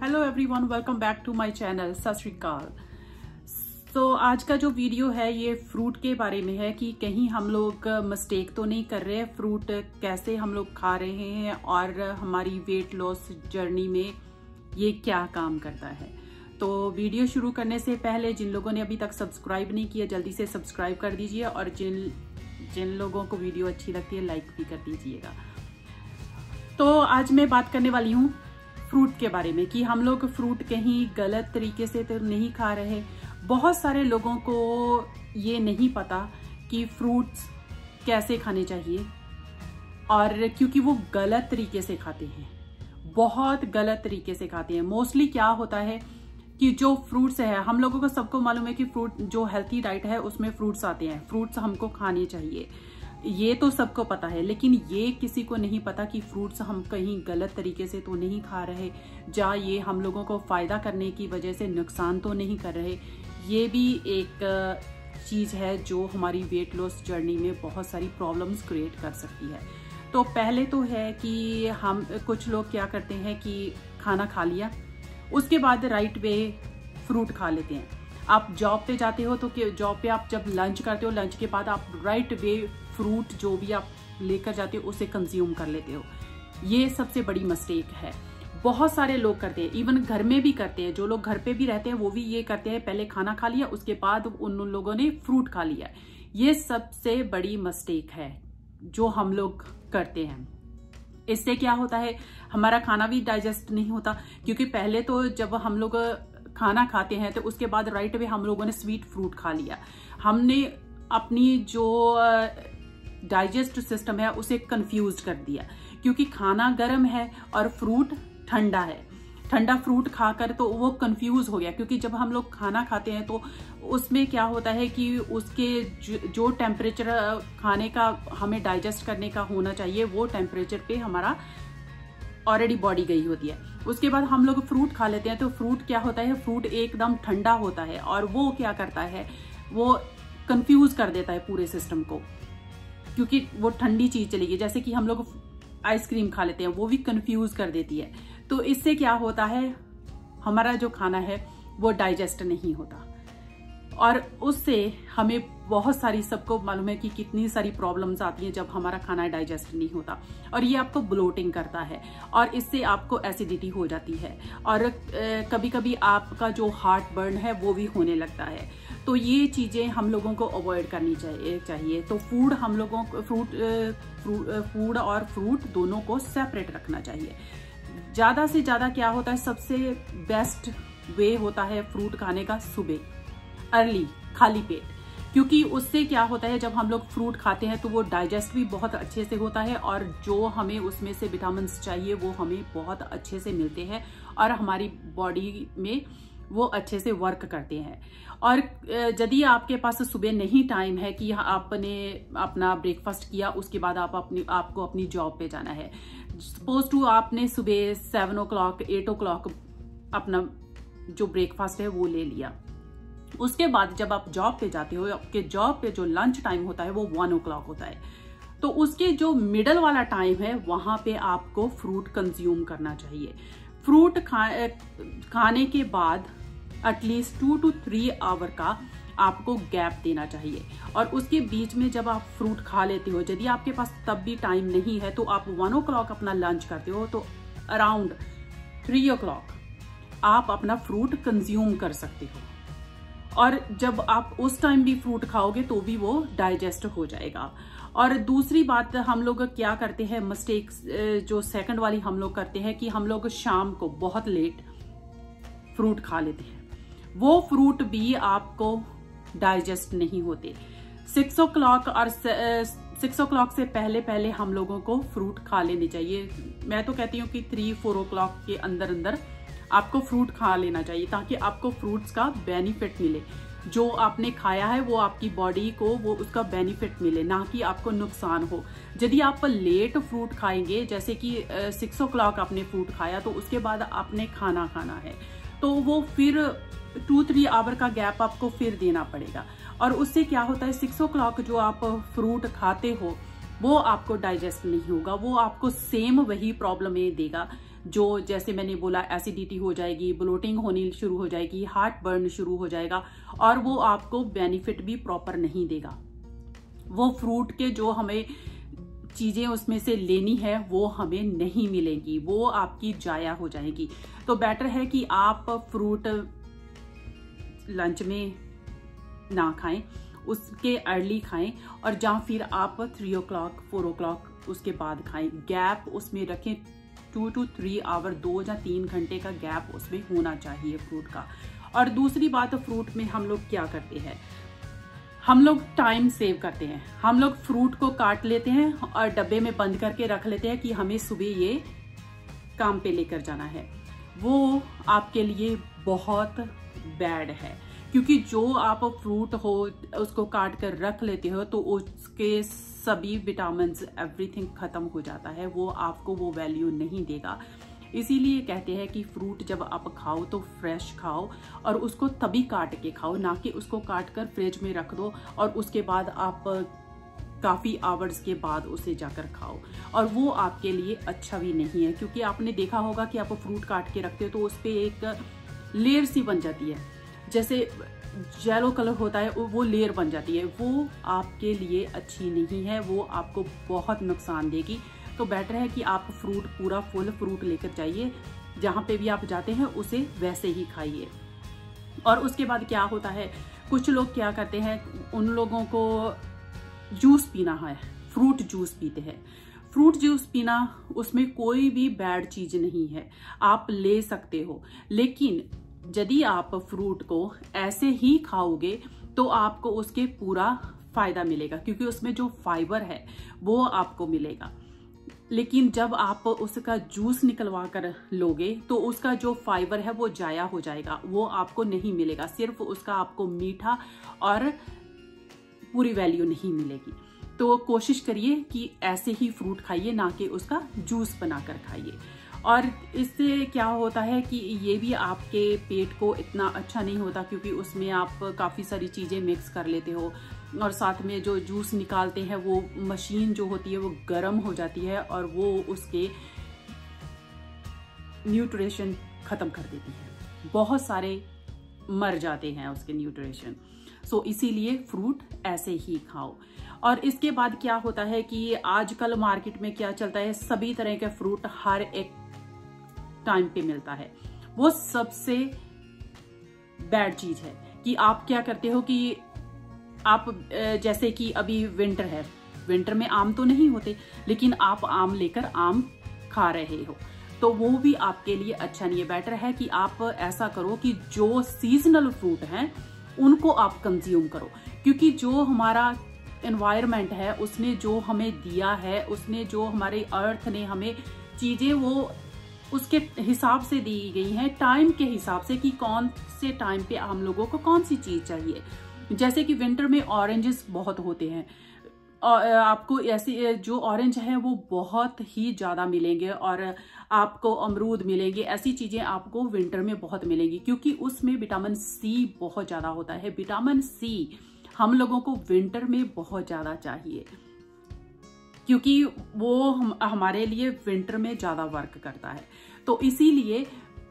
Hello everyone, welcome back to my channel. Sat Shri अकाल। तो आज का जो वीडियो है ये फ्रूट के बारे में है कि कहीं हम लोग मिस्टेक तो नहीं कर रहे हैं, फ्रूट कैसे हम लोग खा रहे हैं और हमारी वेट लॉस जर्नी में ये क्या काम करता है। तो वीडियो शुरू करने से पहले जिन लोगों ने अभी तक सब्सक्राइब नहीं किया जल्दी से सब्सक्राइब कर दीजिए और जिन लोगों को वीडियो अच्छी लगती है लाइक भी कर दीजिएगा। तो आज मैं बात करने वाली हूँ फ्रूट के बारे में कि हम लोग फ्रूट कहीं गलत तरीके से तो नहीं खा रहे। बहुत सारे लोगों को ये नहीं पता कि फ्रूट्स कैसे खाने चाहिए और क्योंकि वो गलत तरीके से खाते हैं, बहुत गलत तरीके से खाते हैं। मोस्टली क्या होता है कि जो फ्रूट्स है, हम लोगों को सबको मालूम है कि फ्रूट जो हेल्थी डाइट है उसमें फ्रूट्स आते हैं, फ्रूट्स हमको खाने चाहिए, ये तो सबको पता है। लेकिन ये किसी को नहीं पता कि फ्रूट्स हम कहीं गलत तरीके से तो नहीं खा रहे, या ये हम लोगों को फायदा करने की वजह से नुकसान तो नहीं कर रहे। ये भी एक चीज है जो हमारी वेट लॉस जर्नी में बहुत सारी प्रॉब्लम्स क्रिएट कर सकती है। तो पहले तो है कि हम कुछ लोग क्या करते हैं कि खाना खा लिया, उसके बाद राइट वे फ्रूट खा लेते हैं। आप जॉब पे जाते हो तो जॉब पे आप जब लंच करते हो, लंच के बाद आप राइट वे फ्रूट जो भी आप लेकर जाते हो उसे कंज्यूम कर लेते हो। ये सबसे बड़ी मिस्टेक है, बहुत सारे लोग करते हैं, इवन घर में भी करते हैं। जो लोग घर पे भी रहते हैं वो भी ये करते हैं, पहले खाना खा लिया उसके बाद उन लोगों ने फ्रूट खा लिया। ये सबसे बड़ी मिस्टेक है जो हम लोग करते हैं। इससे क्या होता है, हमारा खाना भी डाइजेस्ट नहीं होता, क्योंकि पहले तो जब हम लोग खाना खाते हैं तो उसके बाद राइट वे हम लोगों ने स्वीट फ्रूट खा लिया। हमने अपनी जो डाइजेस्ट सिस्टम है उसे कंफ्यूज कर दिया, क्योंकि खाना गर्म है और फ्रूट ठंडा है। ठंडा फ्रूट खाकर तो वो कंफ्यूज हो गया, क्योंकि जब हम लोग खाना खाते हैं तो उसमें क्या होता है कि उसके जो टेम्परेचर खाने का हमें डाइजेस्ट करने का होना चाहिए वो टेम्परेचर पे हमारा ऑलरेडी बॉडी गई होती है। उसके बाद हम लोग फ्रूट खा लेते हैं तो फ्रूट क्या होता है, फ्रूट एकदम ठंडा होता है और वो क्या करता है, वो कंफ्यूज कर देता है पूरे सिस्टम को, क्योंकि वो ठंडी चीज चली गई। जैसे कि हम लोग आइसक्रीम खा लेते हैं, वो भी कंफ्यूज कर देती है। तो इससे क्या होता है, हमारा जो खाना है वो डाइजेस्ट नहीं होता और उससे हमें बहुत सारी, सबको मालूम है कि कितनी सारी प्रॉब्लम्स आती हैं जब हमारा खाना डाइजेस्ट नहीं होता। और ये आपको ब्लोटिंग करता है और इससे आपको एसिडिटी हो जाती है और कभी कभी आपका जो हार्ट बर्न है वो भी होने लगता है। तो ये चीजें हम लोगों को अवॉइड करनी चाहिए। तो फूड हम लोगों को फूड और फ्रूट दोनों को सेपरेट रखना चाहिए। ज्यादा से ज्यादा क्या होता है, सबसे बेस्ट वे होता है फ्रूट खाने का सुबह अर्ली खाली पेट, क्योंकि उससे क्या होता है जब हम लोग फ्रूट खाते हैं तो वो डाइजेस्ट भी बहुत अच्छे से होता है और जो हमें उसमें से विटामिन चाहिए वो हमें बहुत अच्छे से मिलते हैं और हमारी बॉडी में वो अच्छे से वर्क करते हैं। और यदि आपके पास सुबह नहीं टाइम है कि आपने अपना ब्रेकफास्ट किया उसके बाद आपको अपनी जॉब पे जाना है, सपोज टू आपने सुबह 7 o'clock 8 o'clock अपना जो ब्रेकफास्ट है वो ले लिया, उसके बाद जब आप जॉब पे जाते हो, आपके जॉब पे जो लंच टाइम होता है वो 1 o'clock होता है, तो उसके जो मिडल वाला टाइम है वहां पे आपको फ्रूट कंज्यूम करना चाहिए। फ्रूट खाने के बाद एटलीस्ट 2 to 3 आवर का आपको गैप देना चाहिए और उसके बीच में जब आप फ्रूट खा लेते हो, यदि आपके पास तब भी टाइम नहीं है तो आप 1 o'clock अपना लंच करते हो तो अराउंड 3 o'clock आप अपना फ्रूट कंज्यूम कर सकते हो और जब आप उस टाइम भी फ्रूट खाओगे तो भी वो डाइजेस्ट हो जाएगा। और दूसरी बात हम लोग क्या करते हैं, मिस्टेक्स जो सेकंड वाली हम लोग करते हैं कि हम लोग शाम को बहुत लेट फ्रूट खा लेते हैं, वो फ्रूट भी आपको डाइजेस्ट नहीं होते। 6 o'clock और 6 o'clock से पहले हम लोगों को फ्रूट खा लेने चाहिए। मैं तो कहती हूँ कि 3-4 o'clock के अंदर अंदर आपको फ्रूट खा लेना चाहिए ताकि आपको फ्रूट्स का बेनिफिट मिले, जो आपने खाया है वो आपकी बॉडी को वो उसका बेनिफिट मिले, ना कि आपको नुकसान हो। यदि आप लेट फ्रूट खाएंगे, जैसे कि 6 o'clock आपने फ्रूट खाया तो उसके बाद आपने खाना खाना है तो वो फिर 2-3 आवर का गैप आपको फिर देना पड़ेगा और उससे क्या होता है 6 o'clock जो आप फ्रूट खाते हो वो आपको डाइजेस्ट नहीं होगा, वो आपको सेम वही प्रॉब्लम देगा जो जैसे मैंने बोला एसिडिटी हो जाएगी, ब्लोटिंग होनी शुरू हो जाएगी, हार्ट बर्न शुरू हो जाएगा और वो आपको बेनिफिट भी प्रॉपर नहीं देगा। वो फ्रूट के जो हमें चीजें उसमें से लेनी है वो हमें नहीं मिलेंगी, वो आपकी जाया हो जाएगी। तो बेटर है कि आप फ्रूट लंच में ना खाएं, उसके अर्ली खाएं और ਜਾਂ फिर आप 3 o'clock 4 o'clock उसके बाद खाएं। गैप उसमें रखें 2 to 3 आवर, 2 या 3 घंटे का गैप उसमें होना चाहिए फ्रूट का। और दूसरी बात, फ्रूट में हम लोग क्या करते हैं, हम लोग टाइम सेव करते हैं। हम लोग फ्रूट को काट लेते हैं और डब्बे में बंद करके रख लेते हैं कि हमें सुबह ये काम पे लेकर जाना है। वो आपके लिए बहुत बैड है, क्योंकि जो आप फ्रूट हो उसको काट कर रख लेते हो तो उसके सभी विटामिन एवरीथिंग खत्म हो जाता है, वो आपको वो वैल्यू नहीं देगा। इसीलिए कहते हैं कि फ्रूट जब आप खाओ तो फ्रेश खाओ और उसको तभी काट के खाओ, ना कि उसको काट कर फ्रिज में रख दो और उसके बाद आप काफ़ी आवर्स के बाद उसे जाकर खाओ। और वो आपके लिए अच्छा भी नहीं है, क्योंकि आपने देखा होगा कि आप फ्रूट काट के रखते हो तो उस पर एक लेयर सी बन जाती है, जैसे येलो कलर होता है वो लेयर बन जाती है। वो आपके लिए अच्छी नहीं है, वो आपको बहुत नुकसान देगी। तो बेटर है कि आप फ्रूट पूरा फुल फ्रूट लेकर जाइए, जहाँ पे भी आप जाते हैं उसे वैसे ही खाइए। और उसके बाद क्या होता है, कुछ लोग क्या करते हैं, उन लोगों को जूस पीना है, फ्रूट जूस पीते हैं। फ्रूट जूस पीना, उसमें कोई भी बैड चीज नहीं है, आप ले सकते हो, लेकिन यदि आप फ्रूट को ऐसे ही खाओगे तो आपको उसके पूरा फायदा मिलेगा, क्योंकि उसमें जो फाइबर है वो आपको मिलेगा। लेकिन जब आप उसका जूस निकलवा कर लोगे तो उसका जो फाइबर है वो जाया हो जाएगा, वो आपको नहीं मिलेगा, सिर्फ उसका आपको मीठा और पूरी वैल्यू नहीं मिलेगी। तो कोशिश करिए कि ऐसे ही फ्रूट खाइए, ना कि उसका जूस बनाकर खाइए। और इससे क्या होता है कि ये भी आपके पेट को इतना अच्छा नहीं होता, क्योंकि उसमें आप काफ़ी सारी चीज़ें मिक्स कर लेते हो और साथ में जो जूस निकालते हैं वो मशीन जो होती है वो गर्म हो जाती है और वो उसके न्यूट्रिशन ख़त्म कर देती है, बहुत सारे मर जाते हैं उसके न्यूट्रिशन। सो इसीलिए फ्रूट ऐसे ही खाओ। और इसके बाद क्या होता है कि आजकल मार्केट में क्या चलता है, सभी तरह के फ्रूट हर एक टाइम पे मिलता है। वो सबसे बैड चीज है कि आप क्या करते हो कि आप जैसे कि अभी विंटर है, विंटर में आम तो नहीं होते, लेकिन आप आम लेकर आम खा रहे हो, तो वो भी आपके लिए अच्छा नहीं है। बेटर है कि आप ऐसा करो कि जो सीजनल फ्रूट हैं उनको आप कंज्यूम करो, क्योंकि जो हमारा एनवायरनमेंट है उसने जो हमें दिया है, उसने जो हमारे अर्थ ने हमें चीजें वो उसके हिसाब से दी गई हैं, टाइम के हिसाब से कि कौन से टाइम पे हम लोगों को कौन सी चीज चाहिए। जैसे कि विंटर में ऑरेंजेस बहुत होते हैं, आपको ऐसे जो ऑरेंज है वो बहुत ही ज्यादा मिलेंगे और आपको अमरूद मिलेंगे, ऐसी चीजें आपको विंटर में बहुत मिलेंगी, क्योंकि उसमें विटामिन सी बहुत ज्यादा होता है। विटामिन सी हम लोगों को विंटर में बहुत ज्यादा चाहिए, क्योंकि वो हमारे लिए विंटर में ज्यादा वर्क करता है। तो इसीलिए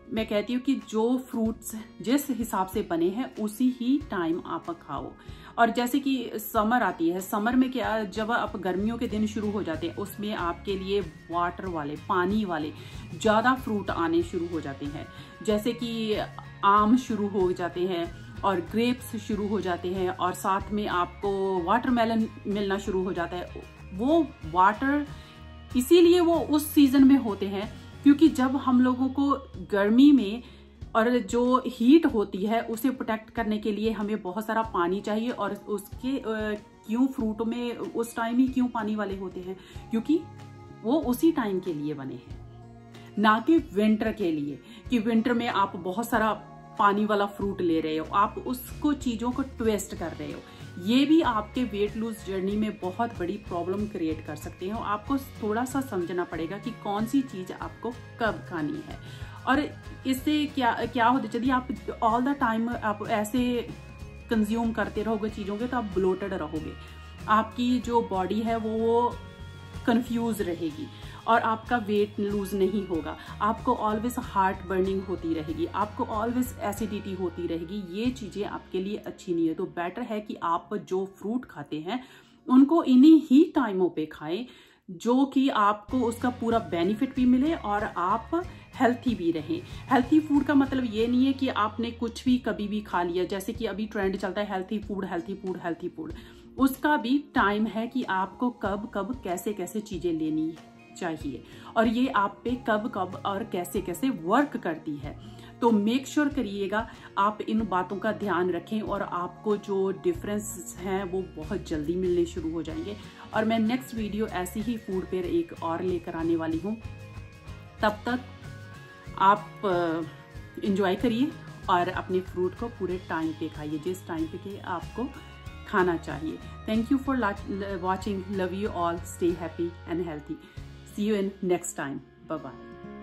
मैं कहती हूँ कि जो फ्रूट्स जिस हिसाब से बने हैं उसी ही टाइम आप खाओ। और जैसे कि समर आती है, समर में क्या, जब आप गर्मियों के दिन शुरू हो जाते हैं उसमें आपके लिए वाटर वाले, पानी वाले ज़्यादा फ्रूट आने शुरू हो जाते हैं। जैसे कि आम शुरू हो जाते हैं और ग्रेप्स शुरू हो जाते हैं और साथ में आपको वाटरमेलन मिलना शुरू हो जाता है। वो वाटर इसीलिए वो उस सीजन में होते हैं, क्योंकि जब हम लोगों को गर्मी में और जो हीट होती है उसे प्रोटेक्ट करने के लिए हमें बहुत सारा पानी चाहिए। और उसके क्यों फ्रूट में उस टाइम ही क्यों पानी वाले होते हैं, क्योंकि वो उसी टाइम के लिए बने हैं, ना कि विंटर के लिए कि विंटर में आप बहुत सारा पानी वाला फ्रूट ले रहे हो, आप उसको चीजों को ट्विस्ट कर रहे हो। ये भी आपके वेट लूज जर्नी में बहुत बड़ी प्रॉब्लम क्रिएट कर सकते हो। आपको थोड़ा सा समझना पड़ेगा कि कौन सी चीज आपको कब खानी है। और इससे क्या होता है, यदि आप ऑल द टाइम आप ऐसे कंज्यूम करते रहोगे चीज़ों के, तो आप ब्लोटेड रहोगे, आपकी जो बॉडी है वो कंफ्यूज रहेगी और आपका वेट लूज नहीं होगा। आपको ऑलवेज हार्ट बर्निंग होती रहेगी, आपको ऑलवेज एसिडिटी होती रहेगी। ये चीजें आपके लिए अच्छी नहीं है। तो बेटर है कि आप जो फ्रूट खाते हैं उनको इन्हीं ही टाइमों पे खाएं, जो कि आपको उसका पूरा बेनिफिट भी मिले और आप हेल्थी भी रहें। हेल्थी फूड का मतलब ये नहीं है कि आपने कुछ भी कभी भी खा लिया, जैसे कि अभी ट्रेंड चलता है healthy food healthy food healthy food. उसका भी टाइम है कि आपको कब कब कैसे कैसे चीजें लेनी चाहिए और ये आप पे कब कब और कैसे कैसे वर्क करती है। तो मेक श्योर करिएगा आप इन बातों का ध्यान रखें और आपको जो डिफरेंस हैं वो बहुत जल्दी मिलने शुरू हो जाएंगे। और मैं नेक्स्ट वीडियो ऐसी ही फूड पे एक और लेकर आने वाली हूँ। तब तक आप इंजॉय करिए और अपने फ्रूट को पूरे टाइम पे खाइए, जिस टाइम पे कि आपको खाना चाहिए। Thank you for watching. Love you all. Stay happy and healthy. See you in next time. Bye-bye.